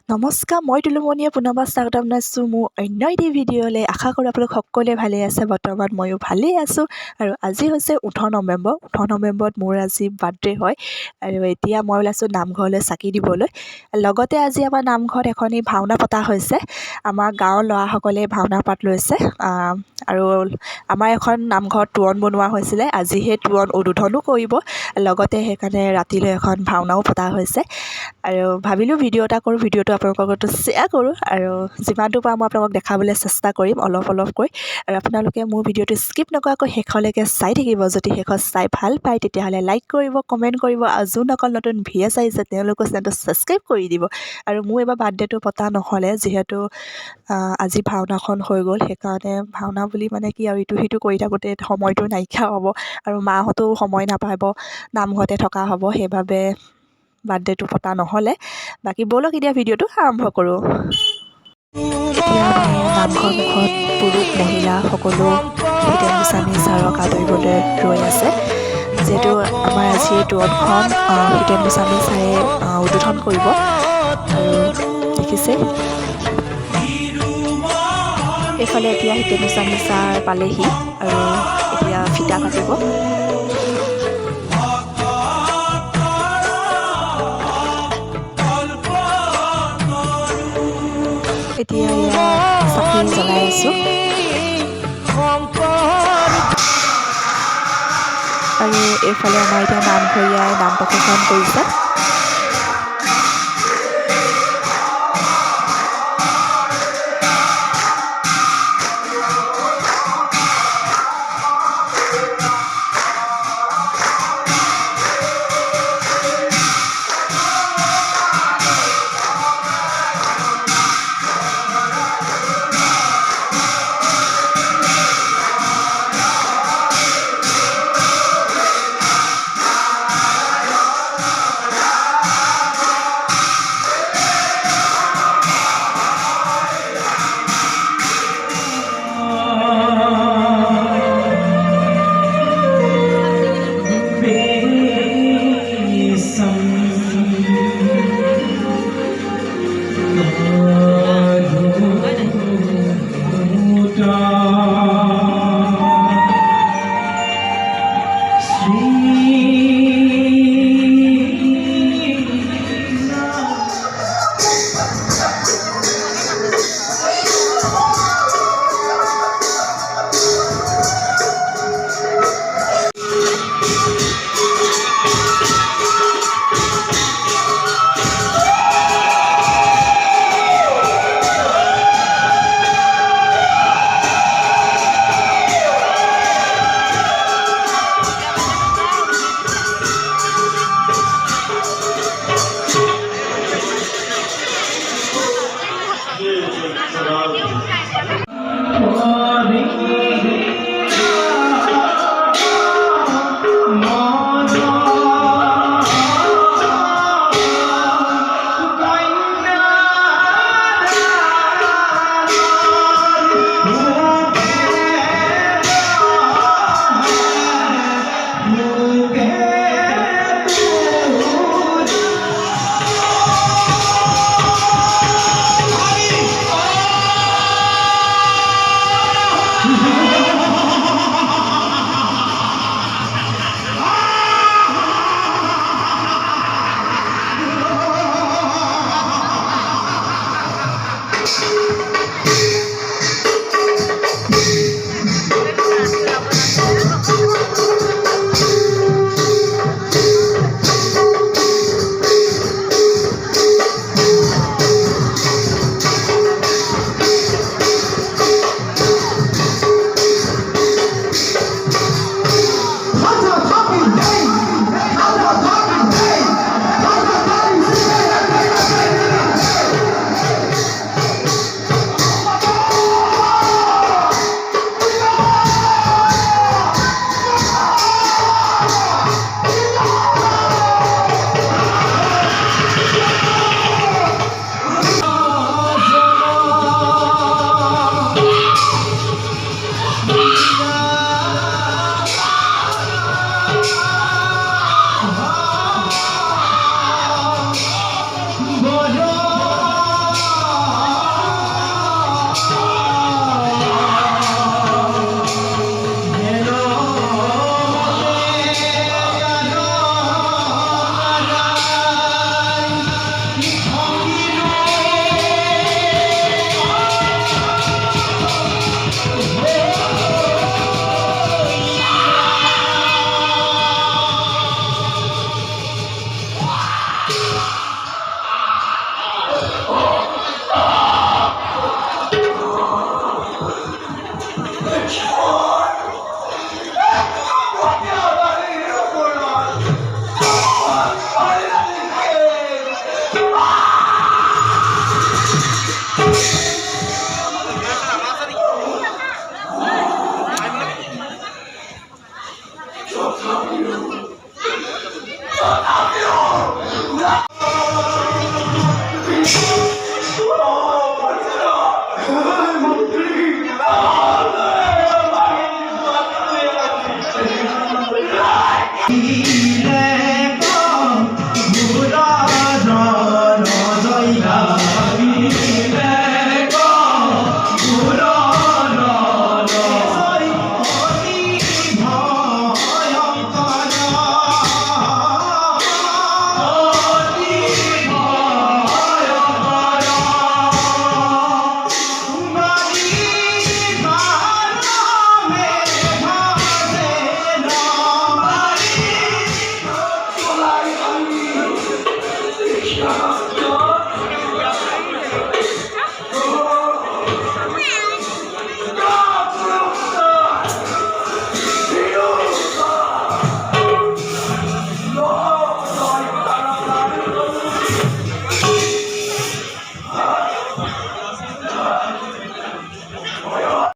নমস্কাৰ, মই তুলুমণিয়ে পুনৰবাৰ স্বাগতম জনাইছোঁ মোৰ অন্য এটি ভিডিঅ'লৈ। আশা কৰোঁ আপোনালোক সকলোৱে ভালেই আছে। বৰ্তমান ময়ো ভালেই আছোঁ। আৰু আজি হৈছে 18 নৱেম্বৰ। 18 নৱেম্বৰত মোৰ আজি বাৰ্থডে হয়। আৰু এতিয়া মই ওলাইছোঁ নামঘৰলৈ চাকি দিবলৈ। লগতে আজি আমাৰ নামঘৰত এখনি ভাওনা পতা হৈছে। আমাৰ গাঁৱৰ ল'ৰাসকলে ভাওনা পাঠ লৈছে। আৰু আমাৰ এখন নামঘৰত তোৰণ বনোৱা হৈছিলে। আজি সেই তোৰণ উদ্বোধনো কৰিব। লগতে সেইকাৰণে ৰাতিলৈ এখন ভাওনাও পতা হৈছে। আৰু ভাবিলোঁ ভিডিঅ' এটা কৰোঁ, ভিডিঅ'টো আপোনালোকৰ লগত শ্বেয়াৰ কৰোঁ। আৰু যিমানটো পাৰোঁ মই আপোনালোকক দেখাবলৈ চেষ্টা কৰিম অলপকৈ। আৰু আপোনালোকে মোৰ ভিডিঅ'টো স্কিপ নকৰাকৈ শেষলৈকে চাই থাকিব। যদি শেষত চাই ভাল পায় তেতিয়াহ'লে লাইক কৰিব, কমেণ্ট কৰিব। আৰু যোনসকল নতুন ভিউৱাৰ্ছ আহিছে তেওঁলোকৰ চেনেলটো ছাবস্ক্ৰাইব কৰি দিব। আৰু মোৰ এইবাৰ বাৰ্থডেটো পতা নহ'লে, যিহেতু আজি ভাওনাখন হৈ গ'ল। সেইকাৰণে ভাওনা বুলি মানে কি আৰু ইটো সিটো কৰি থাকোঁতে সময়টো নাইকিয়া হ'ব। আৰু মাহঁতেও সময় নাপাব, নামঘৰতে থকা হ'ব। সেইবাবে বাৰ্থডেটো পতা নহ'লে। বাকী ব'লক এতিয়া ভিডিঅ'টো আৰম্ভ কৰোঁ। এতিয়া আমাৰ নামঘৰ মুখত পুৰুষ মহিলা সকলো হিতেন গোস্বামী ছাৰক আদৰিবলৈ ৰৈ আছে। যিহেতু আমাৰ আজি এই তোৰণখন হিতেন গোস্বামী ছাৰে উদ্বোধন কৰিব। আৰু দেখিছে এইফালে এতিয়া হিতেন গোস্বামী ছাৰ পালেহি আৰু এতিয়া ফিতা কাটিব। এতিয়া ইয়াত চাকি জ্বলাই আছোঁ। আৰু এইফালে আমাৰ এতিয়া নামঘৰীয়াই নাম প্ৰসংগ কৰিছে।